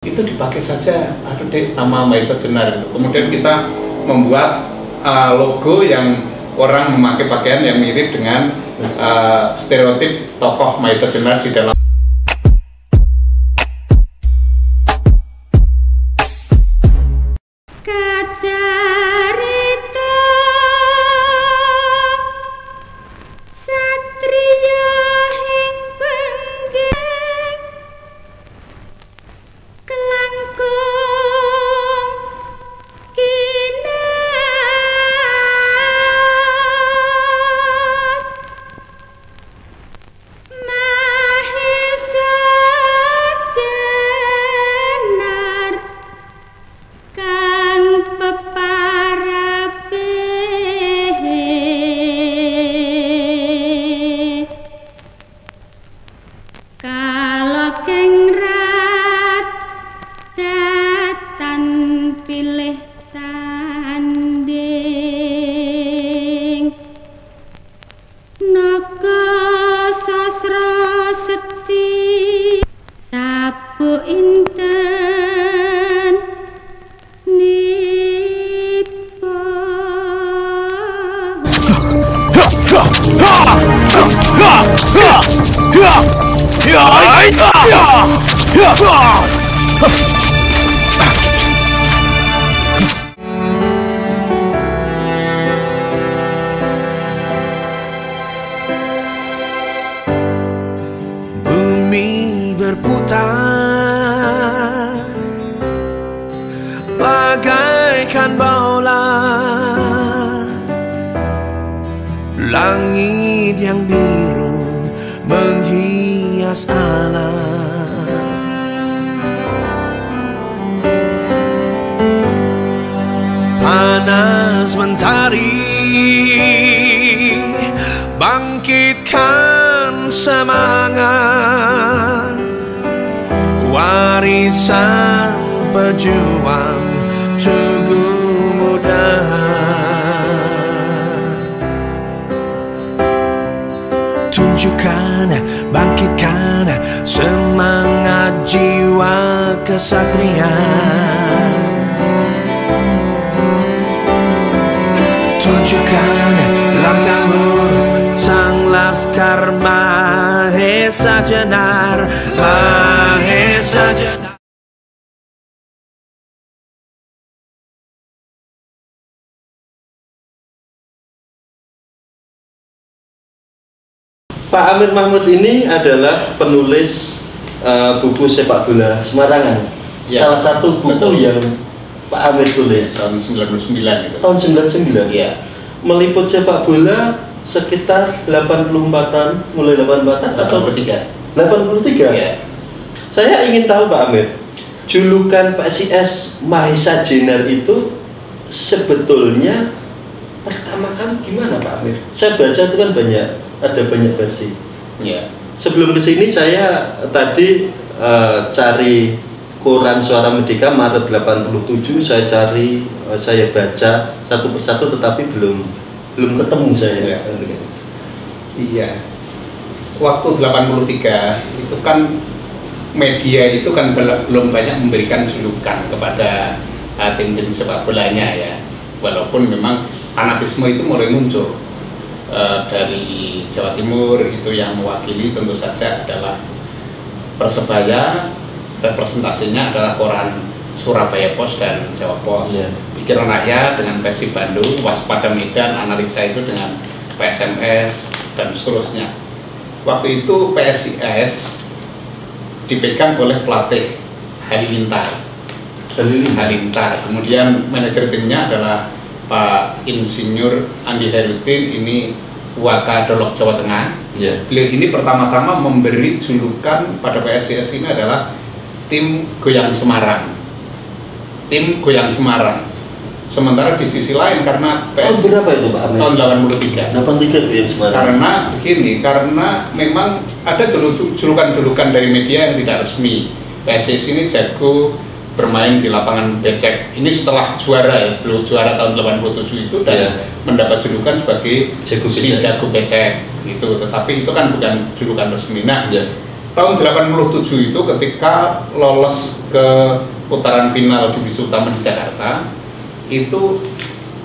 Itu dipakai saja, aduh deh, nama Maesa Jenar. Kemudian kita membuat logo yang orang memakai pakaian yang mirip dengan stereotip tokoh Maesa Jenar di dalam. Bumi berputar bagaikan bola, langit yang biru menghias alam. Panas mentari bangkitkan semangat, warisan pejuang Tugu Muda. Tunjukkan, bangkitkan semangat jiwa kesatria. Tunjukkan langkahmu, sang laskar Maesa Jenar, Maesa Jenar. Pak Amir Mahmud ini adalah penulis buku sepak bola Semarangan. Ya, salah satu buku betul, yang Pak Amir tulis tahun 99 itu. Tahun 99. Iya. Meliput sepak bola sekitar 84-an, mulai 84-an atau 83. 83. Iya. Saya ingin tahu Pak Amir, julukan PSIS Maesa Jenar itu sebetulnya pertama kali gimana Pak Amir? Saya baca itu kan ada banyak versi. Iya. Sebelum kesini saya tadi cari koran Suara Merdeka Maret 87, saya cari, saya baca satu persatu, tetapi belum ketemu saya. Ya. Iya. Waktu 83 itu kan media itu kan belum banyak memberikan julukan kepada tim-tim sepak bolanya ya. Walaupun memang fanatisme itu mulai muncul dari Jawa Timur, itu yang mewakili tentu saja adalah Persebaya. Representasinya adalah koran Surabaya Post dan Jawa Post. Yeah. Pikiran Rakyat dengan Persib Bandung, Waspada Medan, Analisa itu dengan PSMS dan seterusnya. Waktu itu PSIS dipegang oleh pelatih Halilintar. Kemudian manajer timnya adalah Pak Insinyur Andi Herudin, ini Wakadolok Jawa Tengah. Yeah. Beliau ini pertama-tama memberi julukan pada PSIS ini adalah Tim Goyang Semarang. Tim Goyang Semarang. Sementara di sisi lain karena tahun berapa itu Pak Amir? Tahun 83. 83 Goyang Semarang. Karena begini, karena memang ada julukan-julukan dari media yang tidak resmi. PSIS ini jago bermain di lapangan becek. Ini setelah juara ya, belum juara tahun 87 itu dan mendapat julukan sebagai jago becek gitu. Tetapi itu kan bukan julukan resmi. Nah, tahun 87 itu ketika lolos ke putaran final divisi utama di Jakarta, itu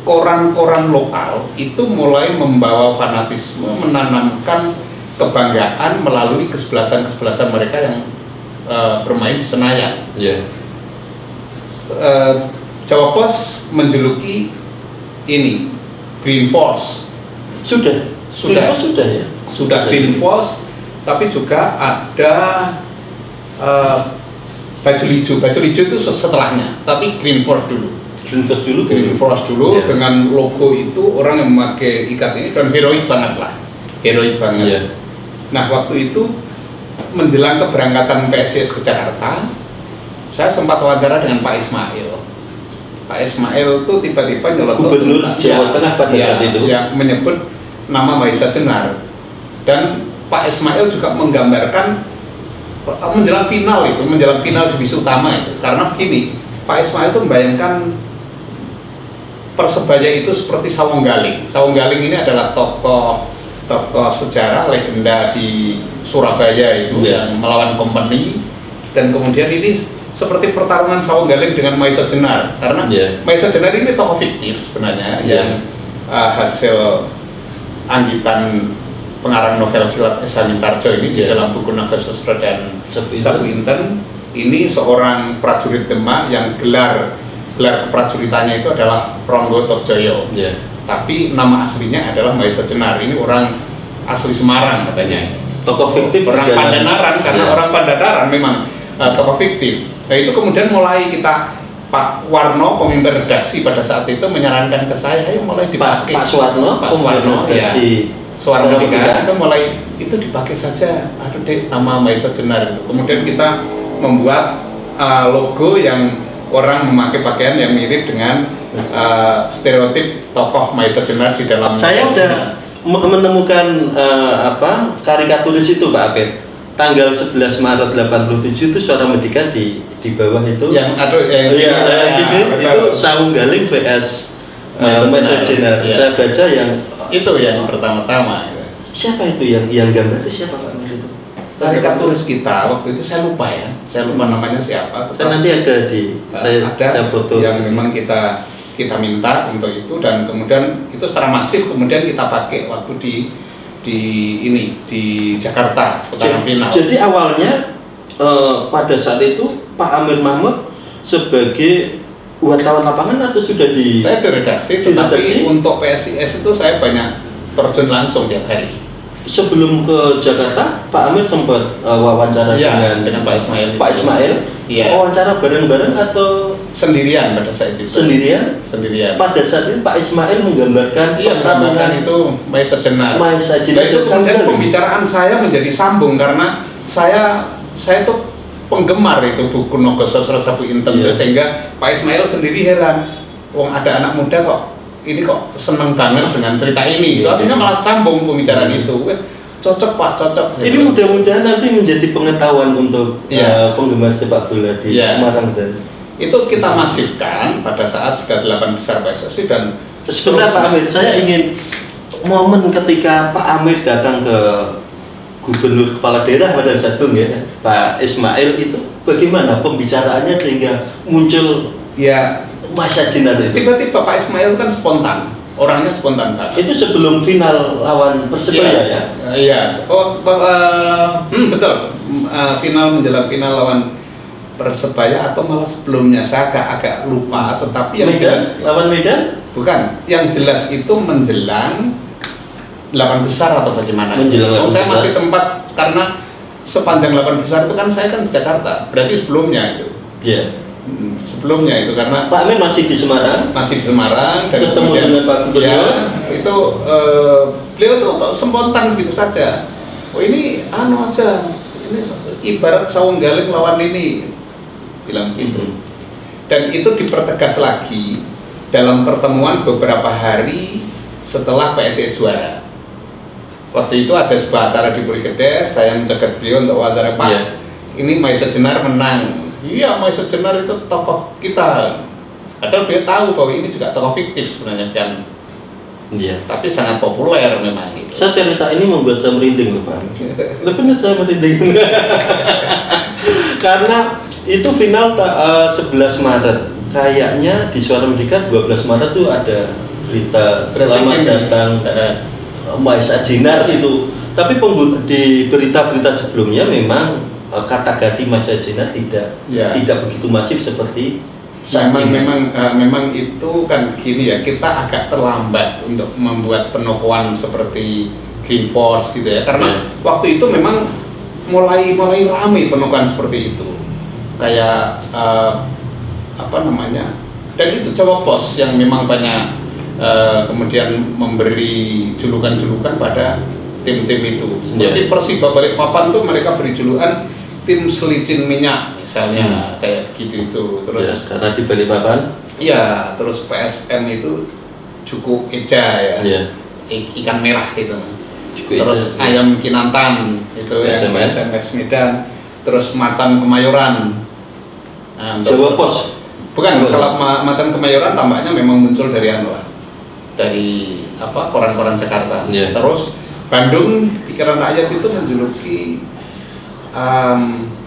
koran-koran lokal itu mulai membawa fanatisme, menanamkan kebanggaan melalui kesebelasan mereka yang bermain di Senayan. Yeah. Jawa Pos menjuluki ini Green Force. Sudah ya. Sudah Green Force, tapi juga ada baju hijau itu setelahnya, tapi Green Force dulu. Green Force dulu Yeah. dengan logo itu, orang yang memakai ikat ini dan heroik banget. Yeah. Nah, waktu itu menjelang keberangkatan PSIS ke Jakarta, saya sempat wawancara dengan Pak Ismail. Pak Ismail itu tiba-tiba nyelotot Gubernur Jawa Tengah pada saat itu, yang menyebut nama Mahesa Jenar, dan Pak Ismail juga menggambarkan menjelang final divisi utama itu, karena begini, Pak Ismail itu membayangkan Persebaya itu seperti Sawung Galing. Sawung Galing ini adalah tokoh sejarah legenda di Surabaya itu yang melawan Kompeni, dan kemudian ini seperti pertarungan Sawung Galing dengan Mahesa Jenar, karena Mahesa Jenar ini tokoh fiktif sebenarnya yang hasil anggitan pengarang novel Silat Esa Mintarjo ini di dalam buku Naga Sastra dan Sapu Inten. Ini seorang prajurit Demak yang gelar keprajuritannya itu adalah Ronggo Torjoyo. Tapi nama aslinya adalah Mahesa Jenar. Ini orang asli Semarang katanya. Tokoh fiktif. Orang Pandanaran, karena orang Pandanaran memang tokoh fiktif. Nah, itu kemudian mulai kita, Pak Warno, pemimpin redaksi pada saat itu menyarankan ke saya, ayo mulai dipakai. Pak Suwarno, ya. Suwarno itu mulai itu dipakai saja. Aduh deh, nama Mahesa Jenar itu. Kemudian kita membuat logo yang orang memakai pakaian yang mirip dengan stereotip tokoh Mahesa Jenar di dalam. Saya udah menemukan karikaturis itu, Pak Apir. Tanggal 11 Maret 87 itu Suara Merdeka di bawah itu. Yang ada itu Sawung Galing vs Mahesa Jenar. Saya baca yang itu yang pertama-tama. Siapa itu yang gambar itu siapa, Pak Amir itu? Karikaturis kita waktu itu saya lupa namanya siapa. Nanti ada saya foto yang memang kita minta untuk itu, dan kemudian itu secara masif kemudian kita pakai waktu di Jakarta putaran final. Jadi awalnya pada saat itu Pak Amir Mahmud sebagai wartawan lapangan atau sudah di? Saya di redaksi, tetapi untuk PSIS itu saya banyak terjun langsung tiap hari. Sebelum ke Jakarta, Pak Amir sempat wawancara dengan Pak Ismail. Pak Ismail? Iya. Wawancara bareng-bareng atau sendirian pada saat itu? Sendirian. Pada saat itu Pak Ismail menggambarkan pertarungan itu Mahesa Jenar. Itu kemudian pembicaraan saya menjadi sambung karena saya tuh penggemar itu buku Naga Sastra Sapu Inten, sehingga Pak Ismail sendiri heran, wong ada anak muda kok seneng banget dengan cerita ini. Artinya malah sambung pembicaraan itu. Cocok Pak, cocok. Ini mudah-mudahan nanti menjadi pengetahuan untuk penggemar sepak bola di Semarang dan itu kita masifkan pada saat sudah 8 besar PSSI. Dan sebentar Pak Amir, saya ingin momen ketika Pak Amir datang ke Gubernur Kepala Daerah pada saat itu Pak Ismail, itu bagaimana pembicaraannya sehingga muncul Mahesa Jenar itu? Tiba-tiba Pak Ismail kan spontan, orangnya spontan banget. Itu sebelum final lawan Persebaya ya? Iya. Betul. Menjelang final lawan Persebaya atau malah sebelumnya, saya agak lupa. Tetapi yang jelas lawan Medan? Bukan. Yang jelas itu menjelang 8 besar atau bagaimana? Saya masih sempat, karena sepanjang 8 besar itu kan saya kan di Jakarta. Berarti sebelumnya itu. Iya. Sebelumnya itu, karena Pak Amir masih di Semarang, dan ketemu dengan Pak Gubernur. Itu beliau tuh spontan gitu saja. Oh ini aja, ini ibarat Sawung Galing lawan ini, bilang gitu. Dan itu dipertegas lagi dalam pertemuan beberapa hari setelah PSIS juara. Waktu itu ada sebuah acara di Puri Gede, saya mencegat beliau untuk wawancara, Pak. Ini Mahesa Jenar menang. Iya, Mahesa Jenar itu tokoh kita. Padahal dia tahu bahwa ini juga tokoh fiktif sebenarnya kan. Tapi sangat populer memang itu. Saya cerita ini membuat saya merinding loh Pak. Benar saya merinding. Karena itu final 11 Maret. Kayaknya di Suara Merdeka 12 Maret tuh ada berita selamat datang Mahesa Jenar itu. Tapi di berita-berita sebelumnya memang kata ganti Mahesa Jenar tidak begitu masif seperti memang itu kan gini ya, kita agak terlambat untuk membuat penokohan seperti Green Force gitu ya, karena waktu itu memang mulai ramai penokohan seperti itu, kayak apa namanya, dan itu Jawa Pos yang memang banyak kemudian memberi julukan-julukan pada tim-tim itu, seperti Persiba Balikpapan tuh mereka beri julukan tim selicin minyak misalnya, kayak gitu itu. Terus ya, karena di Balikpapan iya, terus PSM itu Juku Eja ya, ikan merah gitu. Terus ayam Kinantan itu ya, SMS Medan. Terus macan Kemayoran. Nah, Jawa Pos bukan, kalau macan Kemayoran tampaknya memang muncul dari dari koran-koran Jakarta. Terus Bandung Pikiran Rakyat itu menjuluki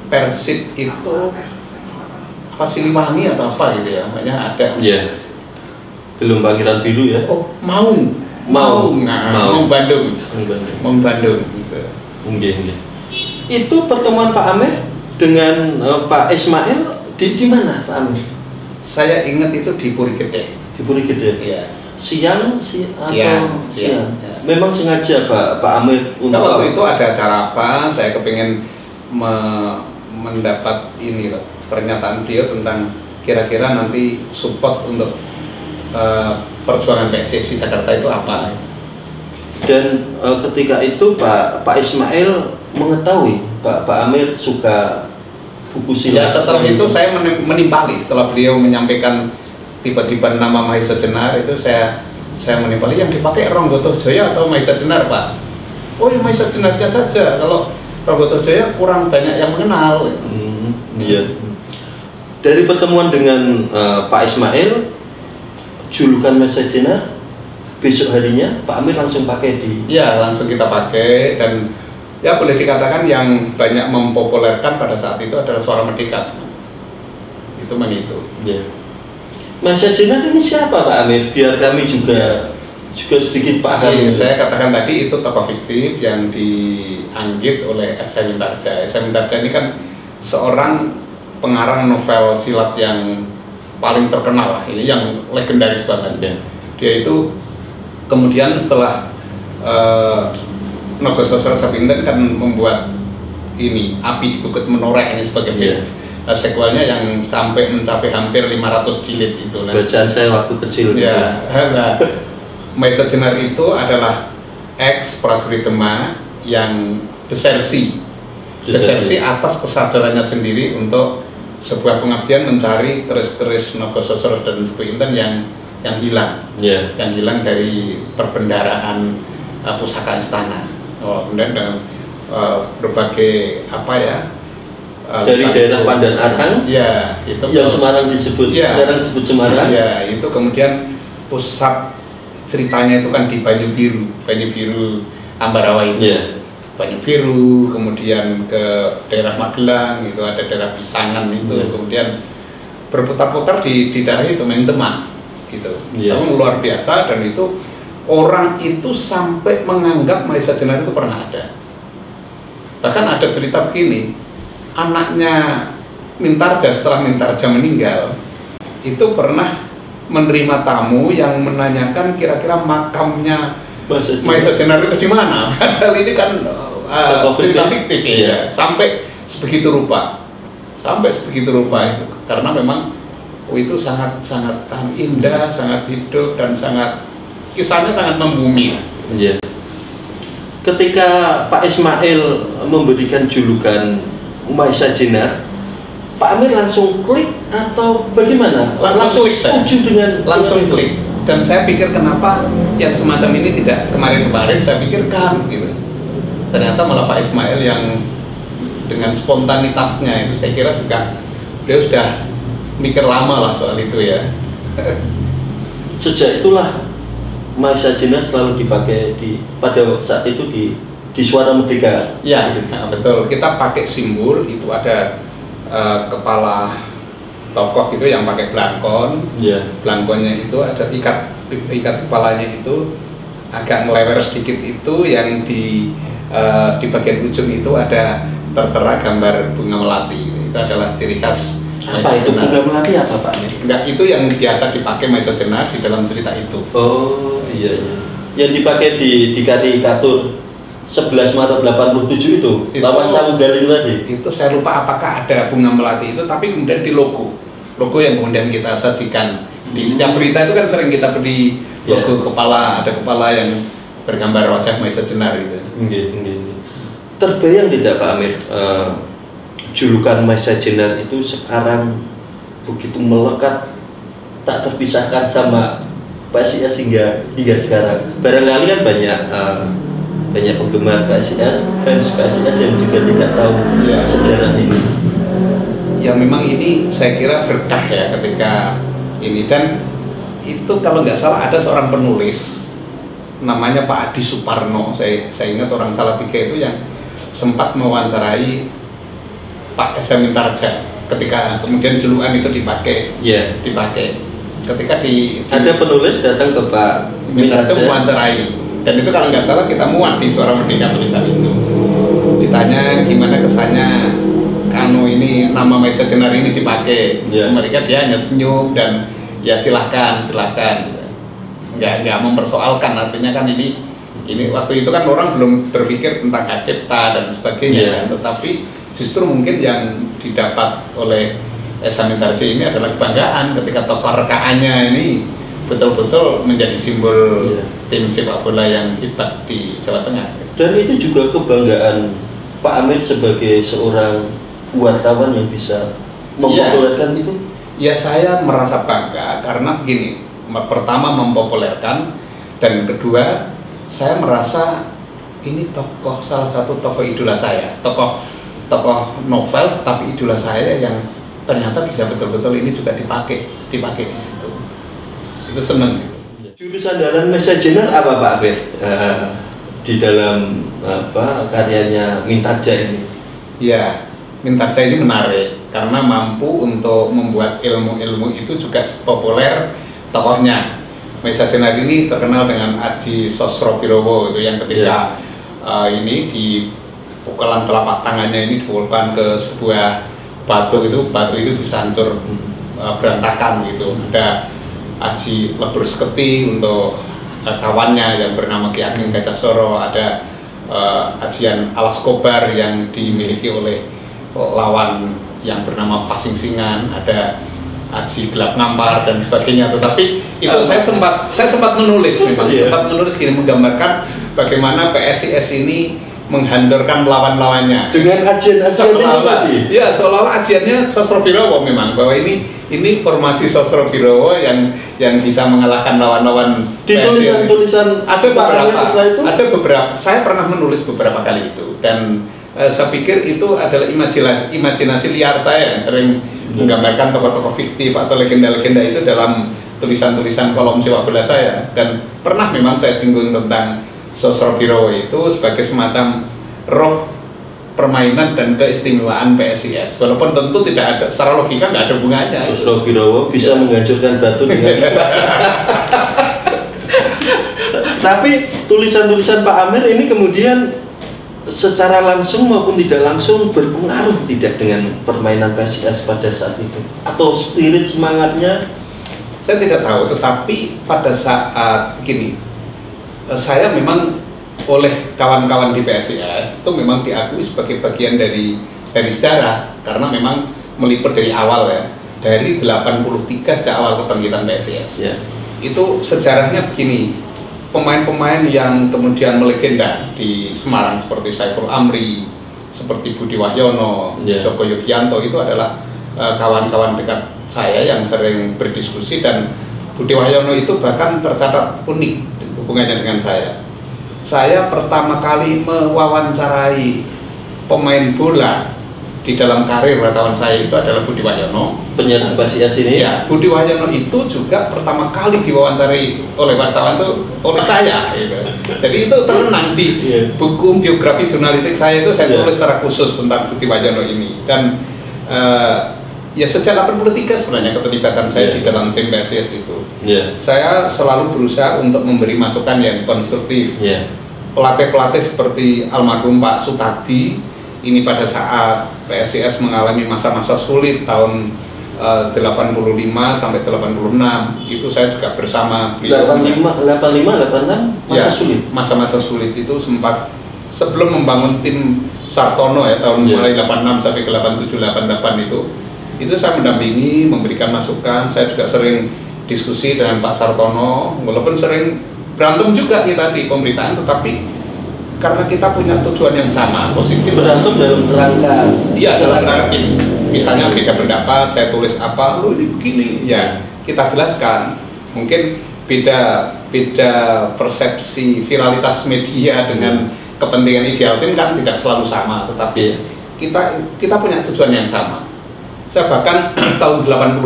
Persib itu apa, Siliwangi atau apa gitu ya, makanya ada. Belum Pangeran Biru ya. Oh, Maung Bandung. Gitu. Itu pertemuan Pak Amir dengan Pak Ismail di mana Pak Amir? Saya ingat itu di Puri Gede. Di Puri Gede. Iya. Siang. Memang sengaja Pak Amir untuk waktu itu ada acara apa, saya kepingin mendapat ini loh, pernyataan beliau tentang kira-kira nanti support untuk perjuangan PSSI Jakarta itu apa. Dan ketika itu Pak Ismail mengetahui Pak Amir suka buku silat. Ya, setelah itu saya menimpali, setelah beliau menyampaikan tiba-tiba nama Mahesa Jenar itu saya menimpali, yang dipakai Ronggoto Jaya atau Mahesa Jenar Pak? Oh ya, Mahesa Jenarnya saja, kalau Ronggoto Jaya kurang banyak yang mengenal. Iya. Dari pertemuan dengan Pak Ismail, julukan Mahesa Jenar besok harinya Pak Amir langsung pakai Ya, langsung kita pakai, dan ya boleh dikatakan yang banyak mempopulerkan pada saat itu adalah Suara Merdeka. Itu begitu. Mahesa Jenar ini siapa Pak Amir? Biar kami juga sedikit paham. Saya katakan tadi itu tokoh fiktif yang dianggit oleh S. Mintarja. S. Mintarja ini kan seorang pengarang novel silat yang paling terkenal lah, ini yang legendaris banget. Dia itu kemudian setelah Nogososro Sapinten kan membuat ini Api di Bukit Menoreh ini sebagai film. Sequelnya yang sampai mencapai hampir 500 jilid itu. Bacaan saya waktu kecil. Ya, Mahesa Jenar itu adalah ex prajurit Demak yang desersi atas kesadarannya sendiri untuk sebuah pengabdian mencari keris-keris Nogososro dan Sapinten yang hilang, yang hilang dari perbendaharaan pusaka istana. Kemudian dengan berbagai dari daerah Pandan Arang, itu yang Semarang disebut, sekarang disebut Semarang. Itu kemudian pusat ceritanya itu kan di Banyu Biru Ambarawa itu. Banyu Biru, kemudian ke daerah Magelang, itu ada daerah Pisangan itu, kemudian berputar-putar di daerah itu, main Demak gitu. Tapi luar biasa, dan itu orang itu sampai menganggap Mahesa Jenar itu pernah ada. Bahkan ada cerita begini, anaknya Mintarja setelah Mintarja meninggal itu pernah menerima tamu yang menanyakan kira-kira makamnya Mahesa Jenar itu di mana. Padahal ini kan cerita fiktif ya. Sampai sebegitu rupa itu, karena memang itu sangat indah, sangat hidup, dan kisahnya sangat membumi. Ketika Pak Ismail memberikan julukan Mahesa Jenar, Pak Amir langsung klik atau bagaimana? Langsung klik, setuju dengan langsung klik. Dan saya pikir kenapa yang semacam ini tidak kemarin-kemarin saya pikirkan gitu. Ternyata malah Pak Ismail yang dengan spontanitasnya itu, saya kira juga beliau sudah mikir lama lah soal itu ya. Sejak itulah Mahesa Jenar selalu dipakai pada saat itu di Suara Merdeka. Ya, betul. Kita pakai simbol itu ada kepala tokoh itu yang pakai belangkon. Belangkonnya itu ada ikat kepalanya itu agak melebar sedikit, itu yang di bagian ujung itu ada tertera gambar bunga melati. Itu adalah ciri khas Apa itu bunga melati apa Pak? Enggak, itu yang biasa dipakai Mahesa Jenar di dalam cerita itu. Oh iya. Yang dipakai di karikatur 11 Maret 87 itu lawan Samunggal itu tadi. Itu saya lupa apakah ada bunga melati itu, tapi kemudian di logo yang kemudian kita sajikan di setiap berita itu kan sering kita beri logo kepala, ada kepala yang bergambar wajah Mahesa Jenar itu. Terbayang tidak Pak Amir, julukan Mahesa Jenar itu sekarang begitu melekat, tak terpisahkan sama PSIS hingga sekarang. Barangkali kan banyak penggemar PSIS, fans PSIS yang juga tidak tahu sejarah ini. Ya memang ini saya kira berkah ya ketika ini, dan itu kalau nggak salah ada seorang penulis namanya Pak Adi Suparno, saya ingat orang Salatiga itu yang sempat mewawancarai Pak SM Mintarja ketika kemudian julukan itu dipakai. Ketika ada penulis datang ke Pak Mintarja mewawancarai, dan itu kalau nggak salah kita muat di Suara Merdeka tulisan itu. Ditanya gimana kesannya ini nama Mahesa Jenar ini dipakai. Mereka dia hanya senyum dan ya silahkan, nggak mempersoalkan. Artinya kan ini waktu itu kan orang belum berpikir tentang hak cipta dan sebagainya, kan? Tetapi justru mungkin yang didapat oleh Esa Mintarja ini adalah kebanggaan ketika tokoh rekaannya ini betul-betul menjadi simbol tim sepak bola yang hebat di Jawa Tengah. Dan itu juga kebanggaan Pak Amir sebagai seorang wartawan yang bisa mempopulerkan itu. Ya, saya merasa bangga karena begini, pertama mempopulerkan, dan kedua saya merasa ini salah satu tokoh idola saya, tokoh novel tapi idola saya yang ternyata bisa betul-betul ini juga dipakai di situ. Itu seneng. Juru sandaran Mahesa Jenar apa Pak Amir di dalam karyanya Mintarja ini? Ya, Mintarja ini menarik karena mampu untuk membuat ilmu-ilmu itu juga populer tokohnya. Mahesa Jenar ini terkenal dengan Aji Sosrobirowo itu yang ketika ini di pukulan telapak tangannya ini dipukulkan ke sebuah batu itu bisa hancur berantakan gitu. Ada Aji Lebur Seketi untuk kawannya yang bernama Ki Ageng Gajah Soro, ada ajian Alas Kobar yang dimiliki oleh lawan yang bernama Pasing Singan, ada Aji Gelap Ngampar dan sebagainya. Tetapi itu saya sempat menulis sempat menulis gini, menggambarkan bagaimana PSIS ini menghancurkan lawan-lawannya dengan ajian-ajian itu tadi. Ya, seolah-olah ajiannya Sosrobirowo memang, bahwa ini formasi Sosrobirowo yang bisa mengalahkan lawan-lawan. Di tulisan-tulisan ada beberapa, saya pernah menulis beberapa kali itu, dan saya pikir itu adalah imajinasi liar saya yang sering menggambarkan tokoh-tokoh fiktif atau legenda-legenda itu dalam tulisan-tulisan kolom sepak bola saya, dan pernah memang saya singgung tentang Sosrobirowo itu sebagai semacam roh permainan dan keistimewaan PSIS, walaupun tentu tidak ada, secara logika nggak ada hubungannya. Sosrobirowo bisa menghancurkan batu dengan tapi tulisan-tulisan Pak Amir ini kemudian secara langsung maupun tidak langsung berpengaruh tidak dengan permainan PSIS pada saat itu, atau spirit semangatnya? Saya tidak tahu, tetapi pada saat begini, saya memang oleh kawan-kawan di PSIS itu memang diakui sebagai bagian dari sejarah, karena memang meliput dari awal ya, dari 83 sejak awal kebangkitan PSIS. Itu sejarahnya begini, pemain-pemain yang kemudian melegenda di Semarang seperti Saiful Amri, seperti Budi Wahyono, Joko Yugianto, itu adalah kawan-kawan dekat saya yang sering berdiskusi, dan Budi Wahyono itu bahkan tercatat unik hubungannya dengan saya. Saya pertama kali mewawancarai pemain bola di dalam karir wartawan saya itu adalah Budi Wahyono. Penyiar PSIS ini? Ya, Budi Wahyono itu juga pertama kali diwawancari oleh wartawan itu oleh saya. Gitu. Jadi itu terkenang di buku biografi jurnalistik saya itu saya tulis secara khusus tentang Budi Wahyono ini. Dan ya sejak 83 sebenarnya keterlibatan saya di dalam tim PSIS itu. Saya selalu berusaha untuk memberi masukan yang konstruktif. Pelatih-pelatih seperti almarhum Pak Sutadi ini pada saat PSIS mengalami masa-masa sulit tahun 85 sampai 86 itu saya juga bersama beliau. 85, 86 masa sulit. Masa-masa sulit itu sempat sebelum membangun tim Sartono ya tahun mulai 86 sampai ke 87 88 itu saya mendampingi, memberikan masukan. Saya juga sering diskusi dengan Pak Sartono, walaupun sering berantem juga kita di pemberitaan, tetapi karena kita punya tujuan yang sama, positif. Berantem dalam kerangka? Iya, dalam kerangka ini. Misalnya beda pendapat, saya tulis apa, lu ini begini, ya kita jelaskan. Mungkin beda persepsi viralitas media dengan kepentingan ideal tim kan tidak selalu sama, tetapi kita punya tujuan yang sama. Saya bahkan tahun 89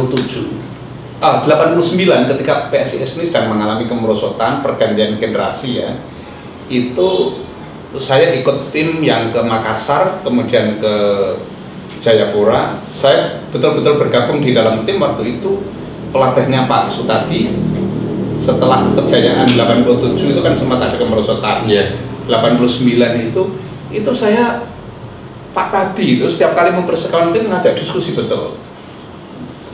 ketika PSIS ini sedang mengalami kemerosotan, pergantian generasi ya, itu saya ikut tim yang ke Makassar, kemudian ke Jayapura. Saya betul-betul bergabung di dalam tim waktu itu. Pelatihnya Pak Sutadi. Setelah kejayaan 87 itu kan sempat ada kemerosotan. 89 itu saya Pak Tadi itu setiap kali mempersiapkan tim ngajak diskusi betul.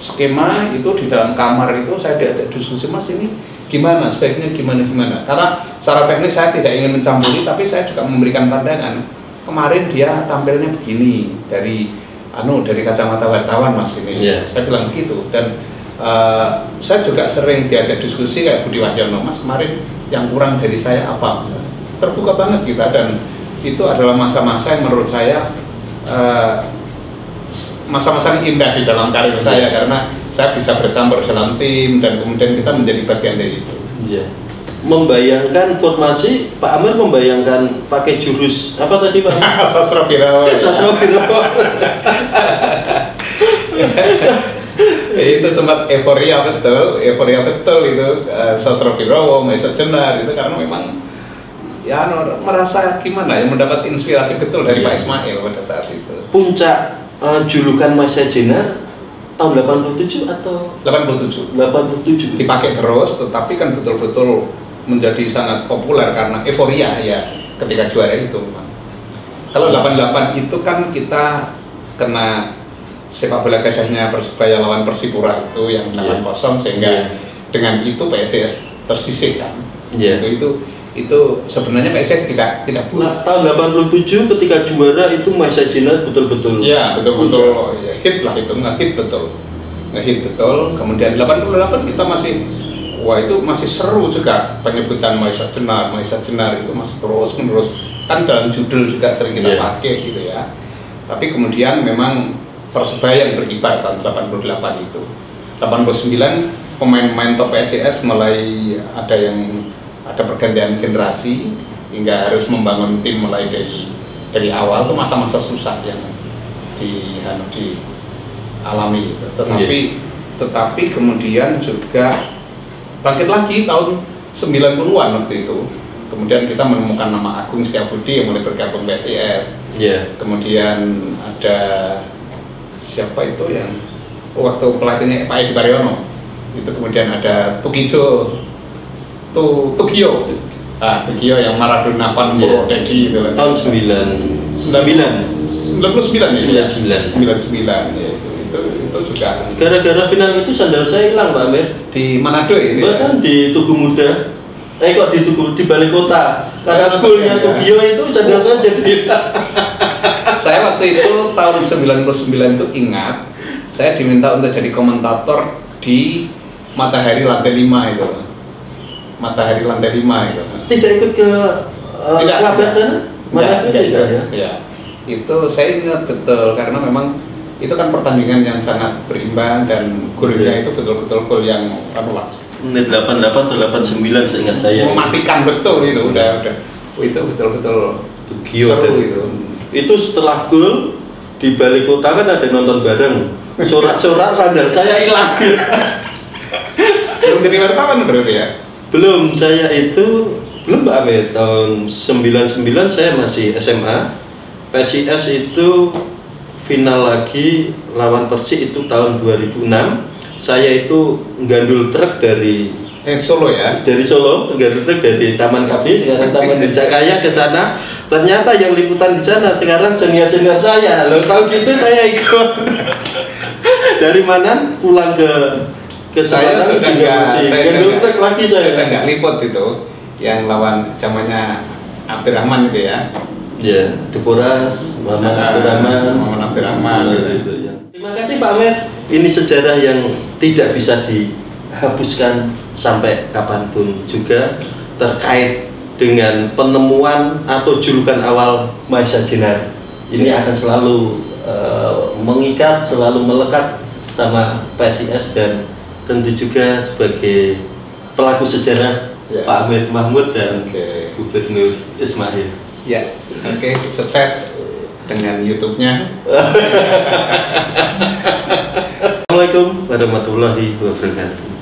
Skema itu di dalam kamar itu saya diajak diskusi, Mas ini gimana, sebaiknya gimana. Karena secara teknis saya tidak ingin mencampuri, tapi saya juga memberikan pandangan. Kemarin dia tampilnya begini dari kacamata wartawan Mas ini. Saya bilang begitu. Dan saya juga sering diajak diskusi kayak Budi Wahyono, Mas kemarin yang kurang dari saya apa? Terbuka banget kita, dan itu adalah masa-masa yang menurut saya masa-masa yang indah di dalam karir saya, karena saya bisa bercampur dalam tim dan kemudian kita menjadi bagian dari itu. Membayangkan formasi, Pak Amir membayangkan pakai jurus apa tadi Pak? Sastra Birawa. Itu sempat euforia betul itu Sastra Birawa, Maisa Jenar itu karena memang ya merasa gimana ya, mendapat inspirasi betul dari Pak Ismail pada saat itu. Puncak julukan Maisa Jenar tahun 87 atau 87 dipakai terus, tetapi kan betul-betul menjadi sangat populer karena euforia ya ketika juara itu. Kalau 88 itu kan kita kena sepak bola gajahnya Persebaya lawan Persipura itu yang 8-0 sehingga dengan itu PSIS tersisih kan. Itu sebenarnya PSIS tidak nah, tahun 87 ketika juara itu Maisa Jenar betul-betul betul-betul hit lah, itu ngehit betul. Kemudian 88 kita masih seru juga penyebutan Maisa Jenar itu masih terus-menerus kan dalam judul juga sering kita pakai gitu ya. Tapi kemudian memang Persebaya yang berkibar tahun 88 itu. 89 pemain-pemain top PSIS mulai ada pergantian generasi hingga harus membangun tim mulai dari awal. Itu masa-masa susah yang dialami gitu. Tetapi kemudian juga bangkit lagi tahun 90-an waktu itu. Kemudian kita menemukan nama Agung Setiabudi yang mulai bergabung PSIS. Kemudian ada siapa itu yang waktu pelatihnya Pak Edi Pariono itu, kemudian ada Tugio yang Maradona Van Dedi itu tahun 99 ya, itu juga gara-gara final itu sandal saya hilang Pak Amir di Manado itu bahkan di Tugu Muda di balik kota karena golnya Tugio itu sandal saya jadi saya waktu itu tahun 99 itu ingat saya diminta untuk jadi komentator di Matahari Lantai 5 itu. Matahari Lantai 5 itu. Tidak ikut ke Labat sana? Tidak. Itu saya ingat betul karena memang itu kan pertandingan yang sangat berimbang dan golnya itu betul-betul gol yang menit 88 atau 89 seingat saya. Mematikan betul itu udah. Itu betul-betul Tugio seru itu. Itu setelah gol di balik kota kan ada nonton bareng. Sorak-sorak sandal saya hilang. Belum jadi wartawan berarti ya? Belum, belum Pak Amir. Tahun 99 saya masih SMA. PSIS itu final lagi lawan Persik itu tahun 2006. Saya itu gandul truk dari Solo ya? Dari Solo, gandul truk dari Taman Kafe, sekarang Taman Desa-Kaya ke sana. Ternyata yang liputan di sana sekarang senior-senior saya. Lo tahu gitu saya ikut. Dari mana pulang ke Saya Semarang sudah juga masih gandul truk lagi saya. sudah nggak liput itu yang lawan zamannya Abdurrahman itu ya. Ya, Deporas, Muhammad Abdurrahman gitu. Ya. Terima kasih Pak Amir. Ini sejarah yang tidak bisa dihapuskan sampai kapanpun juga terkait dengan penemuan atau julukan awal Mahesa Jenar. Ini akan selalu mengikat, selalu melekat sama PSIS dan tentu juga sebagai pelaku sejarah Pak Amir Mahmud dan Gubernur Ismail. Ya, oke, sukses dengan YouTube-nya. Assalamualaikum warahmatullahi wabarakatuh.